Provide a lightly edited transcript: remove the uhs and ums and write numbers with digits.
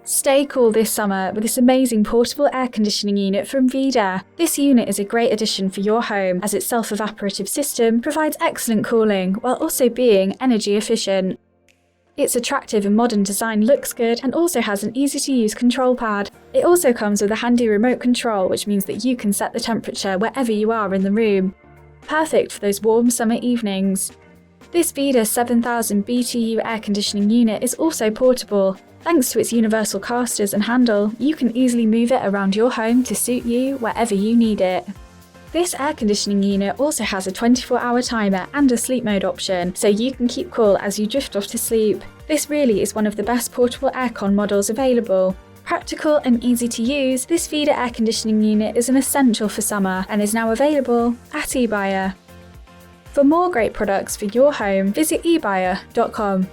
Stay cool this summer with this amazing portable air conditioning unit from Vida. This unit is a great addition for your home as its self-evaporative system provides excellent cooling while also being energy efficient. Its attractive and modern design looks good and also has an easy-to-use control pad. It also comes with a handy remote control, which means that you can set the temperature wherever you are in the room. Perfect for those warm summer evenings. This Vida 7000 BTU air conditioning unit is also portable. Thanks to its universal casters and handle, you can easily move it around your home to suit you wherever you need it. This air conditioning unit also has a 24-hour timer and a sleep mode option, so you can keep cool as you drift off to sleep. This really is one of the best portable aircon models available. Practical and easy to use, this Vida air conditioning unit is an essential for summer and is now available at Ebuyer. For more great products for your home, visit ebuyer.com.